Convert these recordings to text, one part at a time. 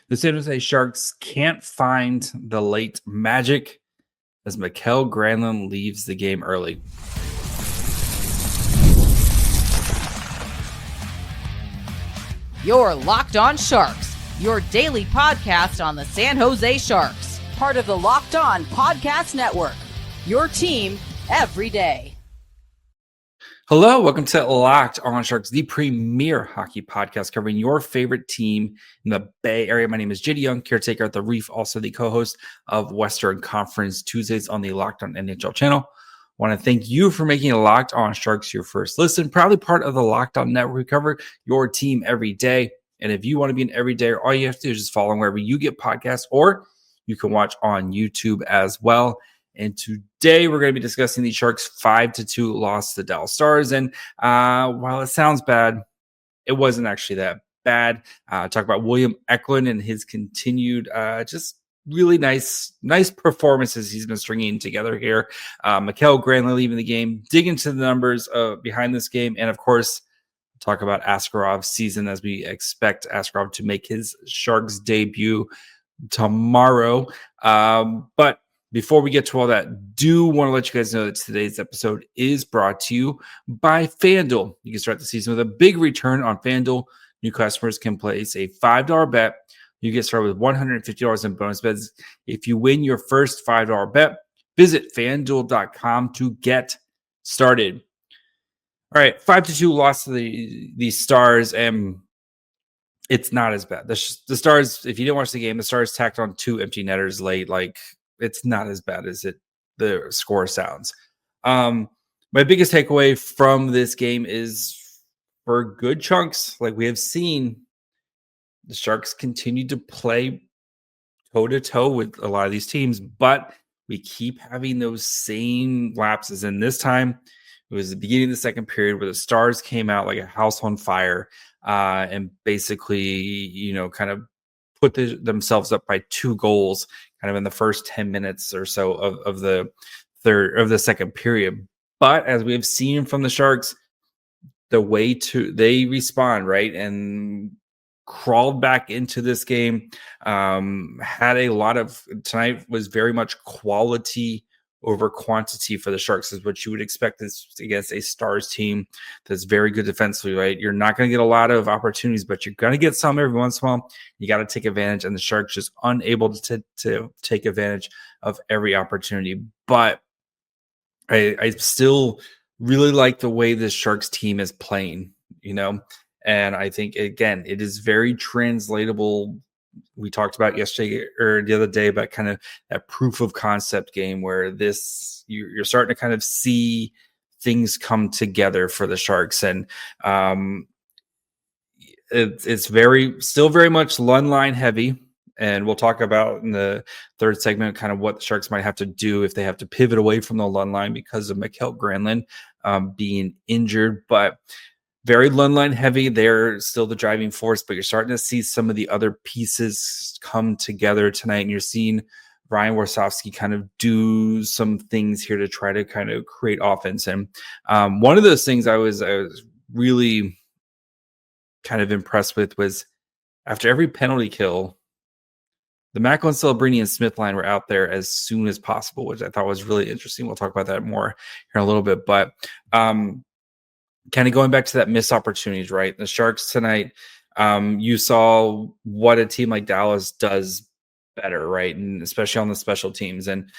The San Jose Sharks can't find the late magic as Mikael Granlund leaves the game early. You're Locked On Sharks, your daily podcast on the San Jose Sharks, part of the Locked On Podcast Network, your team every day. Hello, welcome to Locked On Sharks, the premier hockey podcast covering your favorite team in the Bay Area. My name is JD Young, caretaker at the Reef, also the co-host of Western Conference Tuesdays on the Locked On NHL channel. I want to thank you for making Locked On Sharks your first listen. Proudly part of the Locked On Network. We cover your team every day. And if you want to be an everyday, all you have to do is just follow wherever you get podcasts, or you can watch on YouTube as well. And today we're going to be discussing the Sharks' 5-2 loss to the Dallas Stars. And while it sounds bad, it wasn't actually that bad. Talk about William Eklund and his continued just really nice performances he's been stringing together here. Mikael Granlund leaving the game, dig into the numbers behind this game, and of course, talk about Askarov's season as we expect Askarov to make his Sharks debut tomorrow. But before we get to all that, do want to let you guys know that today's episode is brought to you by FanDuel. You can start the season with a big return on FanDuel. New customers can place a $5 bet. You get started with $150 in bonus bets. If you win your first $5 bet, visit FanDuel.com to get started. All right, 5-2 loss to the Stars, and it's not as bad. The Stars, if you didn't watch the game, the Stars tacked on 2 empty netters late. It's not as bad as the score sounds. My biggest takeaway from this game is, for good chunks, like we have seen, the Sharks continue to play toe-to-toe with a lot of these teams, but we keep having those same lapses. And this time, it was the beginning of the second period where the Stars came out like a house on fire and basically, kind of put themselves up by 2 goals kind of in the first 10 minutes or so of the second period. But as we have seen from the Sharks, they respond, right? And crawled back into this game. Had a lot of, tonight was very much quality over quantity for the Sharks, is what you would expect this against a Stars team that's very good defensively, right? You're not going to get a lot of opportunities, but you're going to get some every once in a while. You got to take advantage, and the Sharks just unable to take advantage of every opportunity. But I still really like the way this Sharks team is playing, and I think, again, it is very translatable. We talked about yesterday or the other day about kind of that proof of concept game where you're starting to kind of see things come together for the Sharks. And it's still very much Lund line heavy. And we'll talk about in the third segment kind of what the Sharks might have to do if they have to pivot away from the Lund line because of Mikael Granlund being injured. But very Lund line heavy. They're still the driving force, but you're starting to see some of the other pieces come together tonight. And you're seeing Ryan Warsofsky kind of do some things here to try to kind of create offense. And one of those things I was really kind of impressed with was after every penalty kill, the Macklin, Celebrini, and Smith line were out there as soon as possible, which I thought was really interesting. We'll talk about that more here in a little bit. But kind of going back to that missed opportunities, right? The Sharks tonight, you saw what a team like Dallas does better, right? And especially on the special teams. And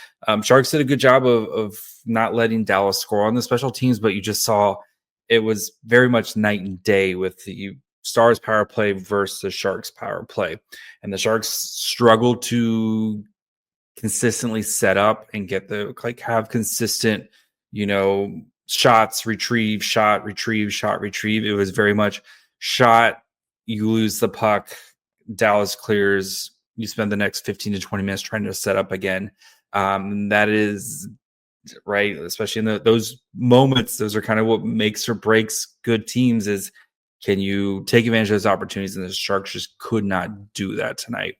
Sharks did a good job of not letting Dallas score on the special teams, but you just saw it was very much night and day with the Stars power play versus the Sharks power play. And the Sharks struggled to consistently set up and have consistent, shots, retrieve, shot, retrieve, shot, retrieve. It was very much shot, you lose the puck, Dallas clears, you spend the next 15 to 20 minutes trying to set up again. That is right, especially in those moments. Those are kind of what makes or breaks good teams, is can you take advantage of those opportunities? And the Sharks just could not do that tonight.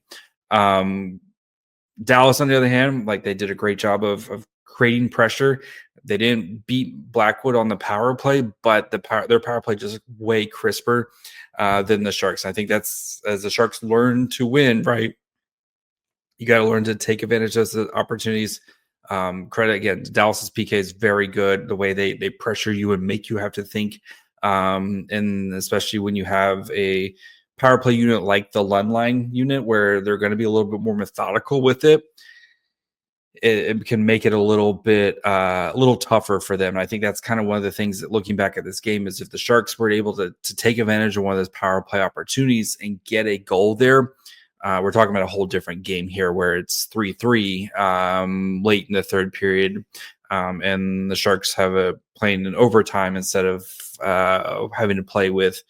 Dallas, on the other hand, they did a great job of creating pressure. They didn't beat Blackwood on the power play, but their power play just way crisper. than the Sharks. I think that's as the Sharks learn to win, right? You got to learn to take advantage of the opportunities. Credit again, Dallas's PK is very good. The way they pressure you and make you have to think, and especially when you have a power play unit like the Lundline unit, where they're going to be a little bit more methodical with it. It can make it a little tougher for them. And I think that's kind of one of the things that, looking back at this game, is if the Sharks were able to take advantage of one of those power play opportunities and get a goal there, we're talking about a whole different game here where it's 3-3 late in the third period. And the Sharks have playing in overtime instead of having to play with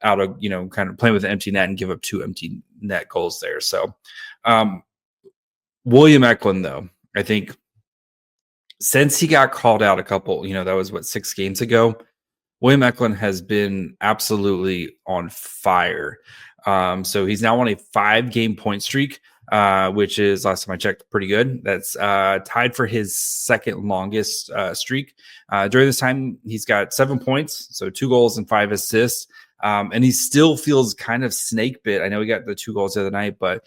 kind of playing with an empty net and give up 2 empty net goals there. So William Eklund, though, I think since he got called out a couple, that was 6 games ago, William Eklund has been absolutely on fire. So he's now on a 5-game point streak, which is, last time I checked, pretty good. That's tied for his second longest streak. During this time, he's got 7 points, so 2 goals and 5 assists. And he still feels kind of snake bit. I know he got the 2 goals the other night, but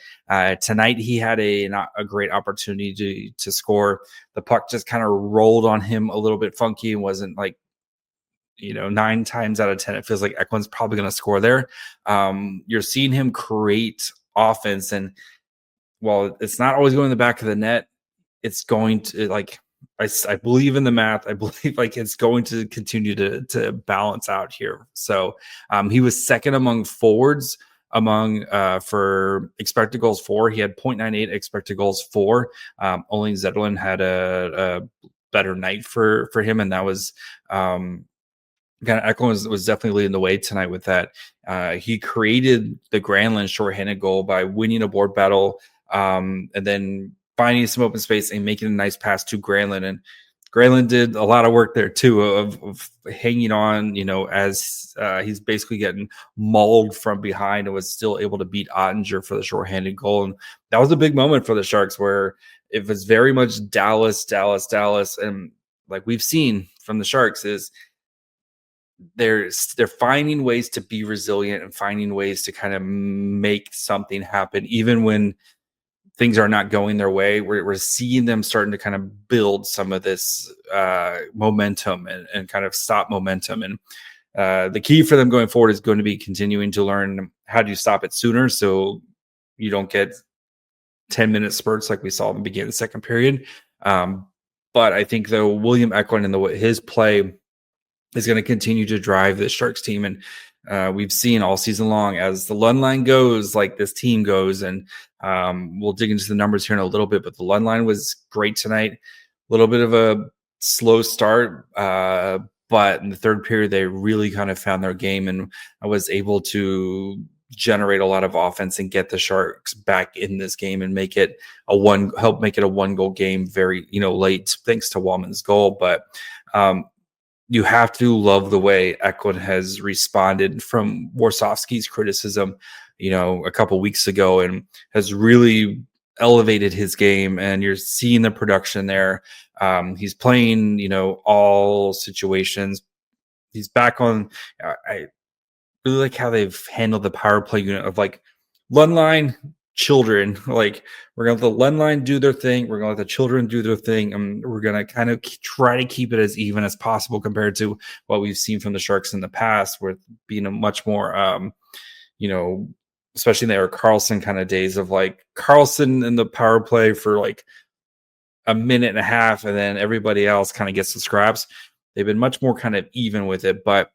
tonight he had not a great opportunity to score. The puck just kind of rolled on him a little bit funky and wasn't 9 times out of 10, it feels like Eklund's probably going to score there. You're seeing him create offense, and while it's not always going in the back of the net, it's going to I believe in the math. I believe it's going to continue to balance out here. So he was second among forwards for expected goals for. He had 0.98 expected goals for. Only Zetterlund had a better night for him, and that was Eklund was definitely leading the way tonight with that. He created the Granlund shorthanded goal by winning a board battle, and then finding some open space and making a nice pass to Granlund. And Granlund did a lot of work there too of hanging on, as he's basically getting mauled from behind, and was still able to beat Ottinger for the shorthanded goal. And that was a big moment for the Sharks, where it was very much Dallas. And like we've seen from the Sharks, is they're finding ways to be resilient and finding ways to kind of make something happen, even when things are not going their way. We're seeing them starting to kind of build some of this momentum and kind of stop momentum. And the key for them going forward is going to be continuing to learn how do you stop it sooner, so you don't get 10-minute spurts like we saw in the beginning of the second period. But I think, though, William Eklund and his play is going to continue to drive the Sharks team. And we've seen all season long, as the Lundline goes, like this team goes. And we'll dig into the numbers here in a little bit, but the Lundline was great tonight. A little bit of a slow start, but in the third period, they really kind of found their game, and I was able to generate a lot of offense and get the Sharks back in this game and help make it a 1-goal game very, late, thanks to Wallman's goal. But you have to love the way Eklund has responded from Warsofsky's criticism, a couple weeks ago, and has really elevated his game. And you're seeing the production there. He's playing, all situations. He's back on. I really like how they've handled the power play unit of Lundline children. We're gonna let the Lundline do their thing, we're gonna let the children do their thing, and we're gonna kind of try to keep it as even as possible compared to what we've seen from the Sharks in the past, with being a much more especially in the Erik Karlsson kind of days of Karlsson in the power play for a minute and a half, and then everybody else kind of gets the scraps. They've been much more kind of even with it, but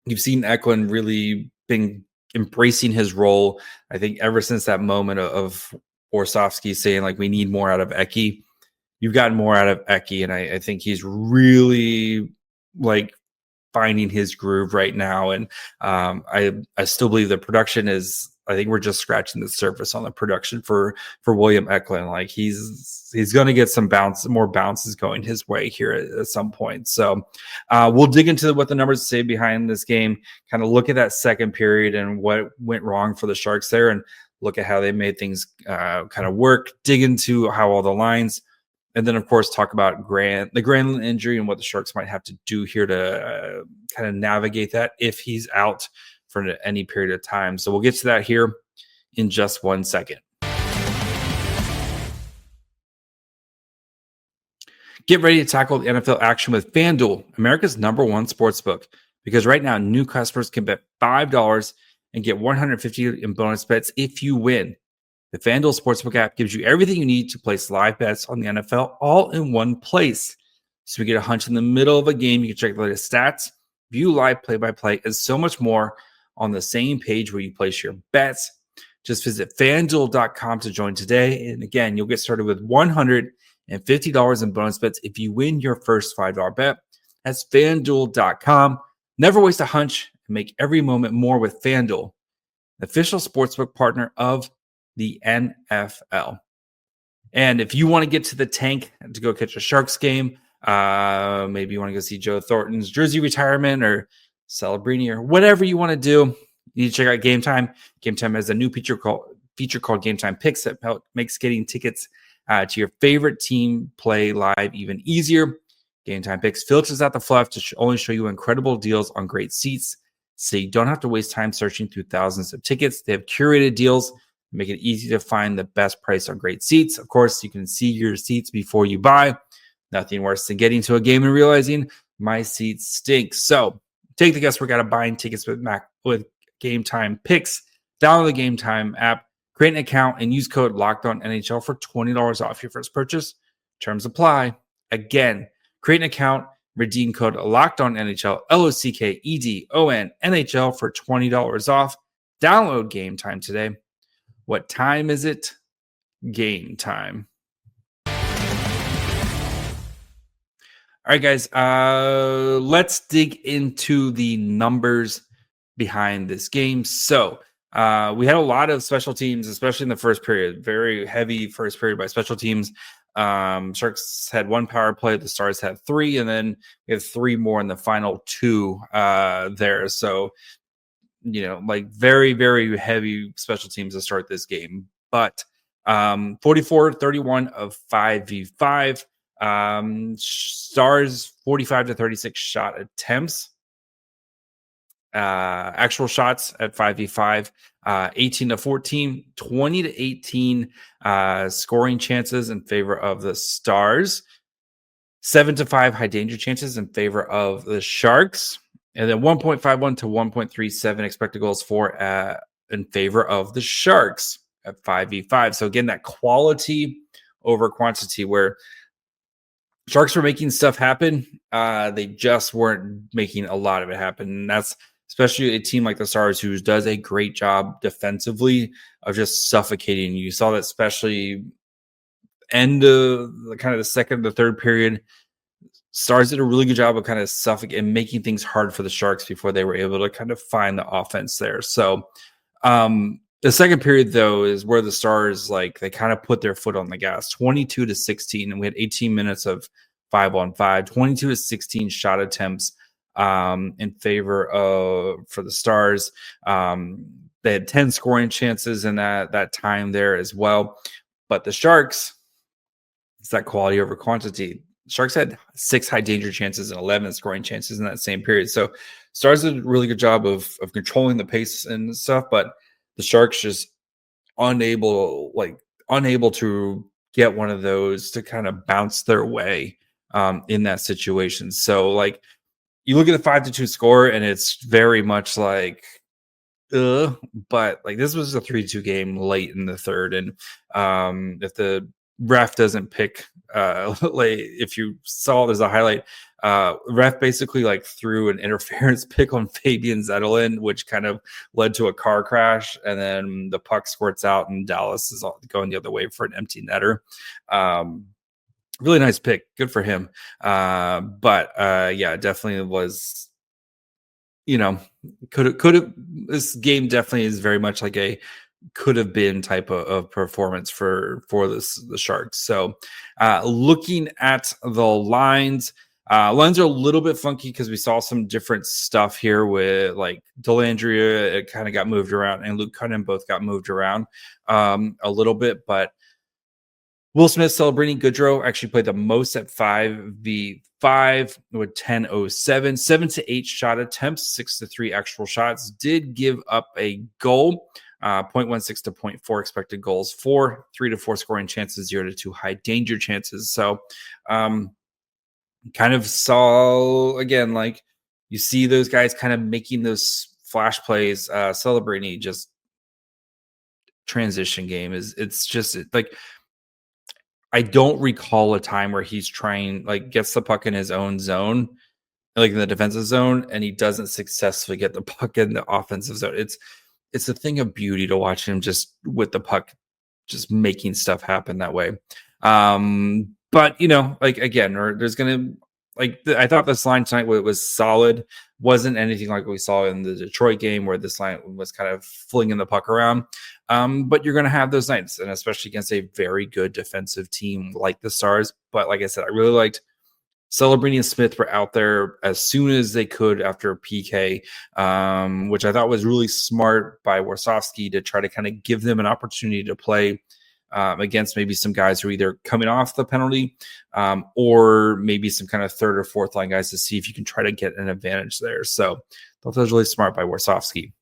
you've seen Eklund really been embracing his role. I think ever since that moment of Warsofsky saying we need more out of Eki, you've gotten more out of Eki, and I think he's really finding his groove right now. And I still believe the production is. I think we're just scratching the surface on the production for William Eklund. He's going to get more bounces going his way here at some point. So we'll dig into what the numbers say behind this game, kind of look at that second period and what went wrong for the Sharks there, and look at how they made things kind of work, dig into how all the lines, and then, of course, talk about the Granlund injury and what the Sharks might have to do here to kind of navigate that if he's out for any period of time. So we'll get to that here in just 1 second. Get ready to tackle the NFL action with FanDuel, America's #1 sportsbook. Because right now, new customers can bet $5 and get $150 in bonus bets if you win. The FanDuel Sportsbook app gives you everything you need to place live bets on the NFL all in one place. So you get a hunch in the middle of a game. You can check the latest stats, view live play-by-play, and so much more on the same page where you place your bets. Just visit FanDuel.com to join today. And again, you'll get started with $150 in bonus bets if you win your first $5 bet. That's FanDuel.com. Never waste a hunch and make every moment more with FanDuel, the official sportsbook partner of the NFL. And if you want to get to the tank to go catch a Sharks game, maybe you want to go see Joe Thornton's jersey retirement or Celebrini or whatever you want to do, you need to check out Game Time. Game Time has a new feature called Game Time Picks that makes getting tickets to your favorite team play live even easier. Game Time Picks filters out the fluff to only show you incredible deals on great seats, so you don't have to waste time searching through thousands of tickets. They have curated deals, make it easy to find the best price on great seats. Of course, you can see your seats before you buy. Nothing worse than getting to a game and realizing my seats stink. So take the guesswork out of buying tickets with Game Time Picks. Download the Game Time app, create an account, and use code LOCKEDONNHL for $20 off your first purchase. Terms apply. Again, create an account, redeem code LOCKEDONNHL, LOCKEDON NHL for $20 off. Download Game Time today. What time is it? Game time. All right, guys, let's dig into the numbers behind this game. So we had a lot of special teams, especially in the first period. Very heavy first period by special teams. Sharks had 1 power play, the Stars had 3, and then we have 3 more in the final 2 there. So, like very, very heavy special teams to start this game. But 44-31 of 5v5. Stars 45-36 shot attempts. Actual shots at 5v5, 18-14, 20-18 scoring chances in favor of the Stars, 7-5 high danger chances in favor of the Sharks, and then 1.51 to 1.37 expected goals for in favor of the Sharks at 5v5. So again, that quality over quantity where Sharks were making stuff happen. They just weren't making a lot of it happen. And that's especially a team like the Stars, who does a great job defensively of just suffocating you. You saw that especially end of the second to third period. Stars did a really good job of kind of suffocating and making things hard for the Sharks before they were able to kind of find the offense there. So the second period, though, is where the Stars, they kind of put their foot on the gas, 22-16, and we had 18 minutes of 5-on-5, 22-16 shot attempts in favor of for the Stars. They had 10 scoring chances in that time there as well. But the Sharks, it's that quality over quantity. Sharks had 6 high danger chances and 11 scoring chances in that same period. So Stars did a really good job of controlling the pace and stuff, but the Sharks just unable to get one of those to kind of bounce their way in that situation. So you look at the 5-2 score and it's very much but this was a 3-2 game late in the third. And if the ref doesn't pick, if you saw there's a highlight, ref basically threw an interference pick on Fabian Zetterlund, which kind of led to a car crash, and then the puck squirts out and Dallas is going the other way for an empty netter. Really nice pick, good for him. But definitely was, could have. This game definitely is very much like a could have been type of performance for the Sharks. So looking at the lines are a little bit funky because we saw some different stuff here with Dellandrea. It kind of got moved around, and Luke Cunningham both got moved around a little bit, but Will Smith, Celebrini, Goodrow actually played the most at 5v5 with 10.07, 7 to 8 shot attempts, 6 to 3 actual shots. Did give up a goal, 0.16 to 0.4 expected goals, 3 to 4 scoring chances, 0 to 2 high danger chances. So, kind of saw again, like you see those guys kind of making those flash plays. Celebrini just transition game it's just like I don't recall a time where he's trying, like, gets the puck in his own zone, like in the defensive zone, and he doesn't successfully get the puck in the offensive zone. It's a thing of beauty to watch him just with the puck, just making stuff happen that way. But like again, or there's gonna I thought this line tonight was solid. Wasn't anything like we saw in the Detroit game where this line was kind of flinging the puck around. But you're going to have those nights, and especially against a very good defensive team like the Stars. But like I said, I really liked Celebrini and Smith were out there as soon as they could after a PK, which I thought was really smart by Warsofsky to try to kind of give them an opportunity to play against maybe some guys who are either coming off the penalty or maybe some kind of third or fourth line guys to see if you can try to get an advantage there. So I thought that was really smart by Warsofsky.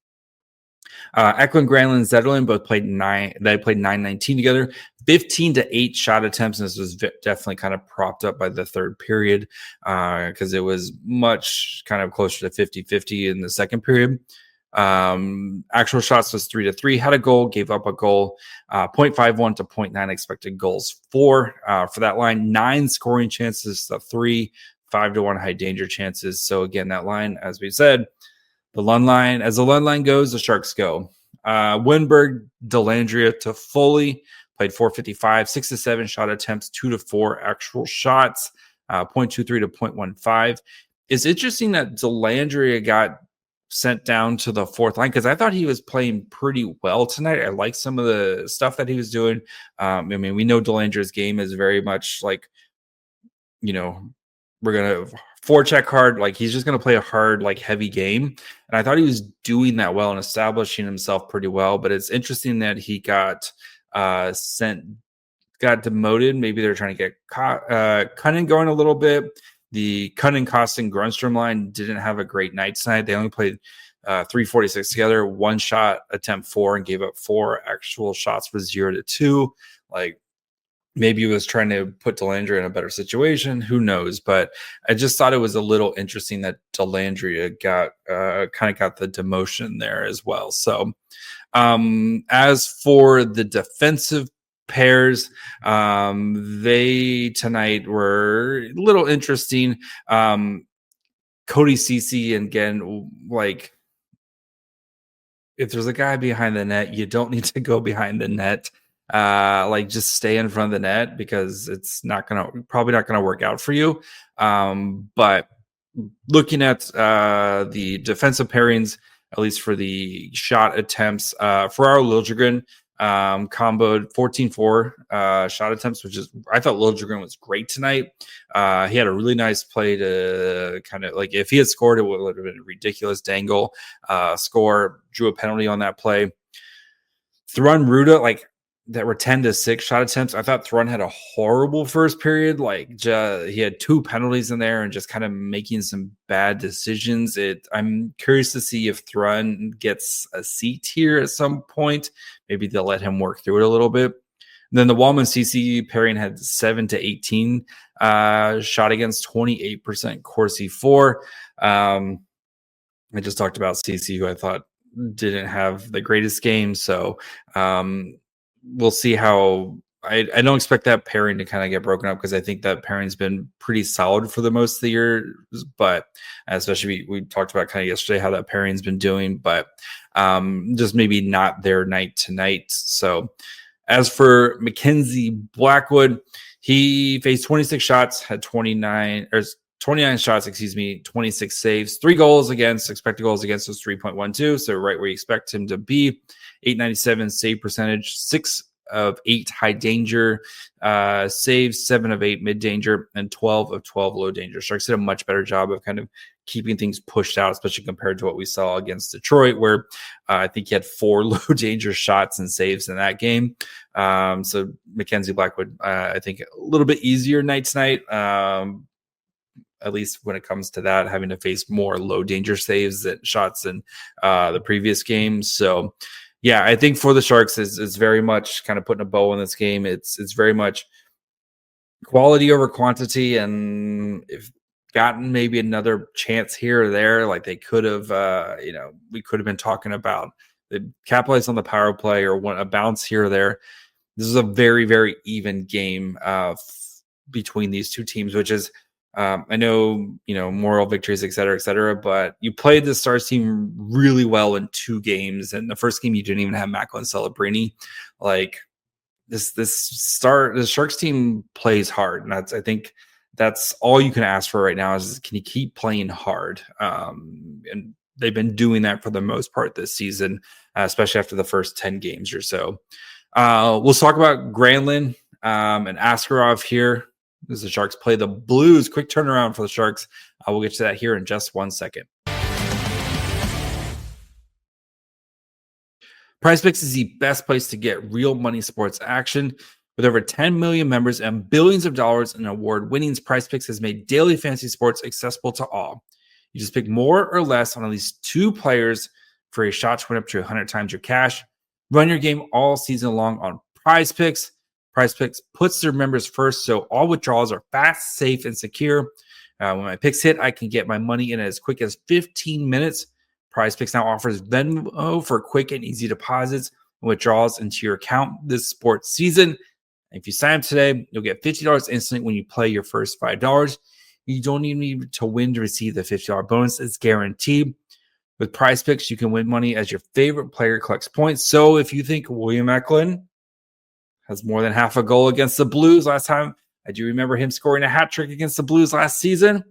Eklund, Granlund, Zetterlund both played 9-19 together, 15 to 8 shot attempts. And this was definitely kind of propped up by the third period because it was much kind of closer to 50-50 in the second period. Actual shots was 3 to 3, had a goal, gave up a goal, 0.51 to 0.9 expected goals for that line, 9 scoring chances to 3, 5 to 1 high danger chances. So again, that line, as we said, the Lund line, as the Lund line goes, the Sharks go. Winberg, Dellandrea to Foley, played 455, 6 to 7 shot attempts, 2 to 4 actual shots, 0.23 to 0.15. It's interesting that Dellandrea got sent down to the fourth line because I thought he was playing pretty well tonight. I like some of the stuff that he was doing. I mean, we know Dellandrea's game is very much like, we're going to forecheck hard. Like he's just going to play a hard, like heavy game. And I thought he was doing that well and establishing himself pretty well. But it's interesting that he got demoted. Maybe they're trying to get Cunning going a little bit. The Cunning, Costin, Grunstrom line didn't have a great night tonight. They only played 346 together, 1 shot attempt 4 and gave up 4 actual shots for 0 to 2. Like maybe he was trying to put Dellandrea in a better situation. Who knows? But I just thought it was a little interesting that Dellandrea got the demotion there as well. So as for the defensive pairs, they tonight were a little interesting. Cody Ceci, and again, like if there's a guy behind the net, you don't need to go behind the net. Just stay in front of the net because it's probably not gonna work out for you. But looking at the defensive pairings, at least for the shot attempts, Ferraro Liljegren comboed 14-4 shot attempts, which is, I thought Liljegren was great tonight. He had a really nice play to kind of like, if he had scored, it would have been a ridiculous dangle score, drew a penalty on that play. Thrun Ruda, like that were 10 to 6 shot attempts. I thought Thrun had a horrible first period. Like he had 2 penalties in there and just kind of making some bad decisions. I'm curious to see if Thrun gets a seat here at some point. Maybe they'll let him work through it a little bit. And then the Wallman CC pairing had 7 to 18 shot against, 28% Corsi 4. I just talked about CC, who I thought didn't have the greatest game. So we'll see how I don't expect that pairing to kind of get broken up because I think that pairing's been pretty solid for the most of the year. But especially we talked about kind of yesterday how that pairing's been doing, but just maybe not their night tonight. So as for Mackenzie Blackwood, he faced 26 shots, had 29 shots, 26 saves, 3 goals against, expected goals against was 3.12. So right where you expect him to be. 897 save percentage, 6 of 8 high danger saves, 7 of 8 mid danger, and 12 of 12 low danger. Sharks did a much better job of kind of keeping things pushed out, especially compared to what we saw against Detroit, where I think he had 4 low danger shots and saves in that game. So Mackenzie Blackwood, I think a little bit easier night to night. At least when it comes to that, having to face more low danger saves and shots in the previous game. So, yeah, I think for the Sharks is very much kind of putting a bow on this game. It's very much quality over quantity, and if gotten maybe another chance here or there, like they could have, we could have been talking about they capitalized on the power play or a bounce here or there. This is a very, very even game between these two teams, which is. I know, moral victories, et cetera, but you played the Stars team really well in 2 games. And the first game, you didn't even have Mikael and Celebrini. Like the Sharks team plays hard. And I think that's all you can ask for right now is can you keep playing hard? And they've been doing that for the most part this season, especially after the first 10 games or so. We'll talk about Granlund and Askarov here. As the Sharks play the Blues. Quick turnaround for the Sharks. We'll get to that here in just 1 second. PrizePicks is the best place to get real money sports action. With over 10 million members and billions of dollars in award winnings, PrizePicks has made daily fantasy sports accessible to all. You just pick more or less on at least 2 players for a shot to win up to 100 times your cash. Run your game all season long on PrizePicks. PrizePicks puts their members first, so all withdrawals are fast, safe, and secure. When my picks hit, I can get my money in as quick as 15 minutes. PrizePicks now offers Venmo for quick and easy deposits and withdrawals into your account this sports season. If you sign up today, you'll get $50 instantly when you play your first $5. You don't even need to win to receive the $50 bonus. It's guaranteed. With PrizePicks, you can win money as your favorite player collects points. So if you think William Eklund has more than half a goal against the Blues last time, I do remember him scoring a hat trick against the Blues last season.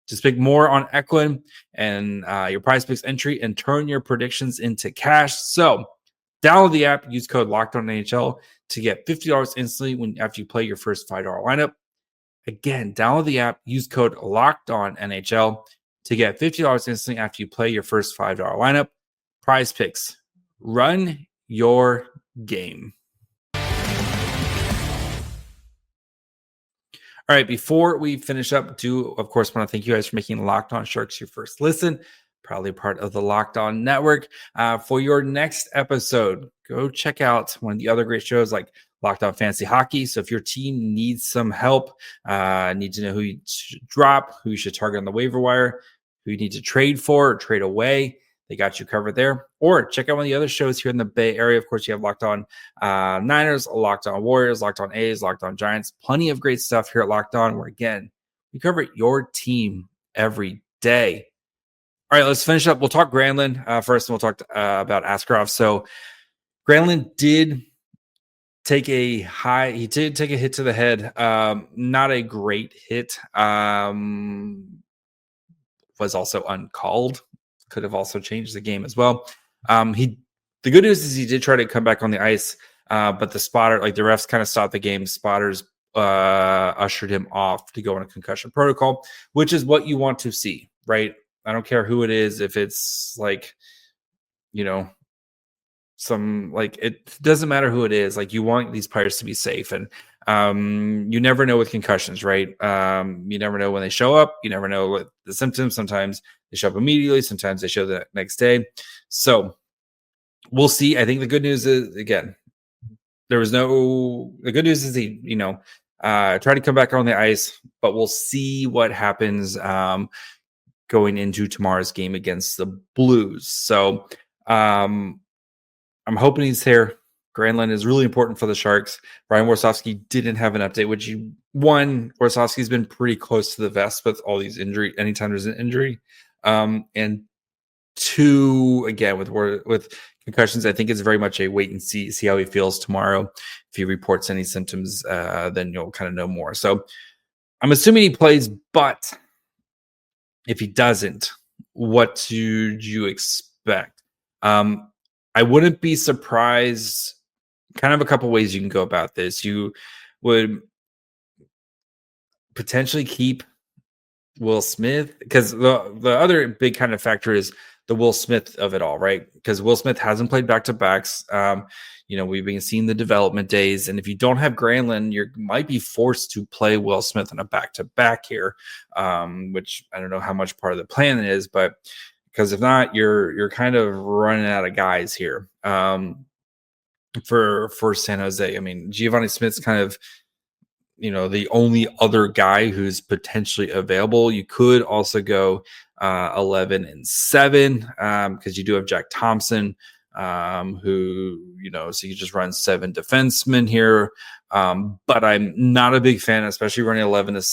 Just pick more on Eklund and your PrizePicks entry and turn your predictions into cash. So download the app, use code LOCKEDONNHL to get $50 instantly after you play your first $5 lineup. Again, download the app, use code LOCKEDONNHL to get $50 instantly after you play your first $5 lineup. PrizePicks, run your game. All right, before we finish up, of course, want to thank you guys for making Locked On Sharks your first listen, proudly part of the Locked On Network. For your next episode, go check out one of the other great shows like Locked On Fantasy Hockey. So if your team needs some help, need to know who you should drop, who you should target on the waiver wire, who you need to trade for or trade away, they got you covered there. Or check out one of the other shows here in the Bay Area. Of course, you have Locked On Niners, Locked On Warriors, Locked On A's, Locked On Giants. Plenty of great stuff here at Locked On, where, again, we cover your team every day. All right, let's finish up. We'll talk Granlund first, and we'll talk about Askarov. So Granlund did take a hit to the head. Not a great hit. Was also uncalled. Could have also changed the game as well. The good news is he did try to come back on the ice, but the spotter, like the refs, kind of stopped the game. Spotters ushered him off to go on a concussion protocol, which is what you want to see, right? I don't care who it is. If it's like, it doesn't matter who it is. Like, you want these players to be safe, and you never know with concussions, right? You never know when they show up. You never know what the symptoms. Sometimes they show up immediately. Sometimes they show the next day. So we'll see. I think the good news is, again, the good news is he, try to come back on the ice, but we'll see what happens going into tomorrow's game against the Blues. So I'm hoping he's here. Granlund is really important for the Sharks. Brian Warsofsky didn't have an update, which Warsofsky's been pretty close to the vest with all these injury, anytime there's an injury. And 2, again, with concussions, I think it's very much a wait and see how he feels tomorrow. If he reports any symptoms, then you'll kind of know more. So I'm assuming he plays, but if he doesn't, what do you expect? I wouldn't be surprised kind of a couple ways you can go about this. You would potentially keep Will Smith, because the other big kind of factor is the Will Smith of it all, right? Because Will Smith hasn't played back-to-backs. We've been seeing the development days, and if you don't have Granlund, you might be forced to play Will Smith in a back-to-back here, which I don't know how much part of the plan it is, but because if not, you're kind of running out of guys here for San Jose. I mean, Giovanni Smith's kind of the only other guy who's potentially available. You could also go 11 and 7 because you do have Jack Thompson, who so you just run 7 defensemen here. But I'm not a big fan, especially running 11 and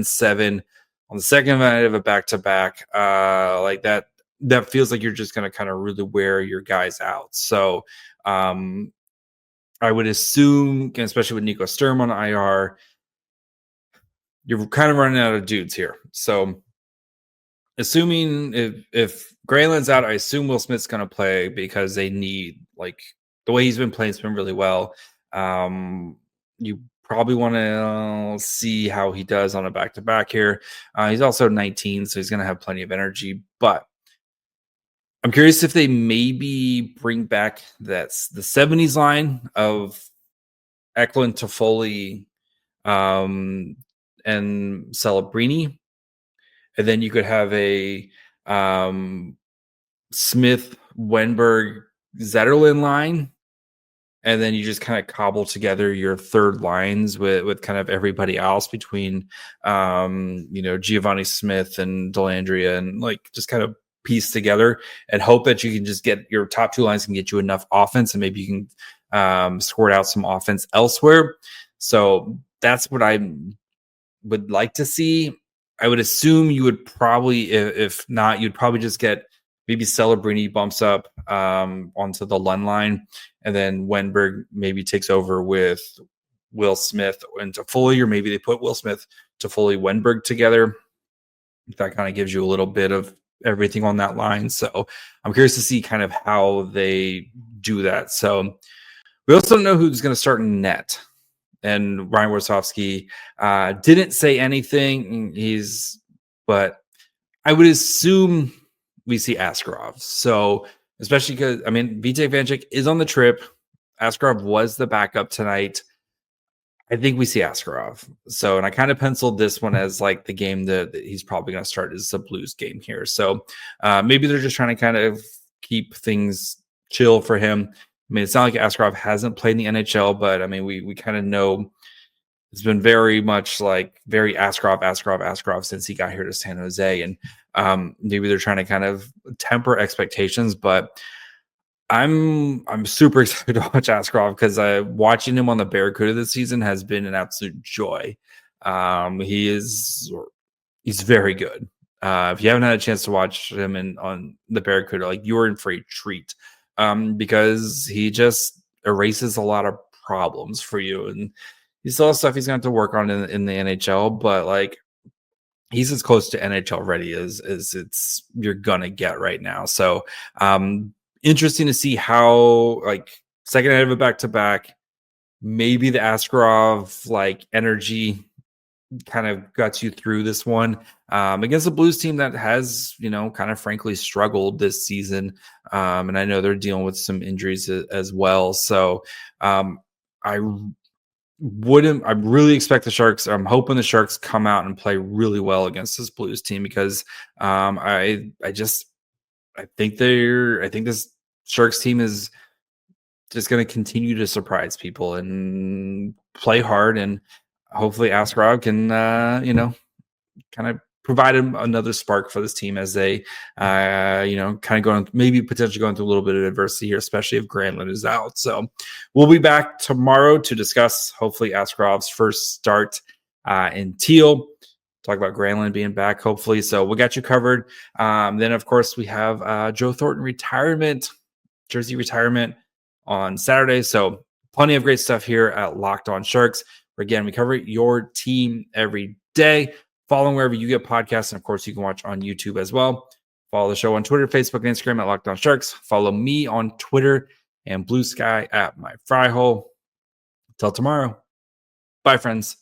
7 on the second night of a back-to-back like that. That feels like you're just going to kind of really wear your guys out. So I would assume, especially with Nico Sturm on IR, you're kind of running out of dudes here. So assuming if Granlund's out, I assume Will Smith's going to play because they need, like, the way he's been playing has been really well. You probably want to see how he does on a back-to-back here. He's also 19, so he's going to have plenty of energy. But I'm curious if they maybe bring back the 70s line of Eklund, Toffoli, and Celebrini. And then you could have a Smith, Wenberg, Zetterlund line. And then you just kind of cobble together your third lines with kind of everybody else between, Giovanni Smith and Dellandrea, and like just kind of piece together and hope that you can just get your top 2 lines can get you enough offense, and maybe you can sort out some offense elsewhere. So that's what I would like to see. I would assume you would probably, if not, you'd probably just get maybe Celebrini bumps up onto the Lund line, and then Wenberg maybe takes over with Will Smith and Toffoli, or maybe they put Will Smith, Toffoli, Wenberg together. That kind of gives you a little bit of everything on that line. So I'm curious to see kind of how they do that. So we also don't know who's going to start in net. And Ryan Warsofsky didn't say anything. But I would assume we see Askarov. So especially because, Vitek Vanecek is on the trip. Askarov was the backup tonight. I think we see Askarov. So, and I kind of penciled this one as like the game that he's probably going to start is the Blues game here. So maybe they're just trying to kind of keep things chill for him. It's not like Askarov hasn't played in the NHL, but we kind of know it's been very much like very Askarov since he got here to San Jose. And maybe they're trying to kind of temper expectations, but I'm super excited to watch Askarov because watching him on the Barracuda this season has been an absolute joy. He's very good. If you haven't had a chance to watch him on the Barracuda, like, you're in for a treat because he just erases a lot of problems for you, and he still has stuff he's going to have to work on in the NHL, but like, he's as close to NHL ready as it's you're gonna get right now. So interesting to see how, like, second night of a back-to-back, maybe the Askarov like energy kind of got you through this one against a Blues team that has, kind of frankly struggled this season. And I know they're dealing with some injuries as well. So I really expect the Sharks. I'm hoping the Sharks come out and play really well against this Blues team because I think this Sharks team is just going to continue to surprise people and play hard, and hopefully Askarov can, kind of provide another spark for this team as they, kind of potentially going through a little bit of adversity here, especially if Granlund is out. So we'll be back tomorrow to discuss hopefully Askarov's first start in Teal. Talk about Granlund being back, hopefully. So we got you covered. Then, of course, we have Joe Thornton jersey retirement on Saturday. So plenty of great stuff here at Locked On Sharks. Again, we cover your team every day. Follow wherever you get podcasts. And, of course, you can watch on YouTube as well. Follow the show on Twitter, Facebook, and Instagram at Locked On Sharks. Follow me on Twitter and Blue Sky at my fry hole. Till tomorrow. Bye, friends.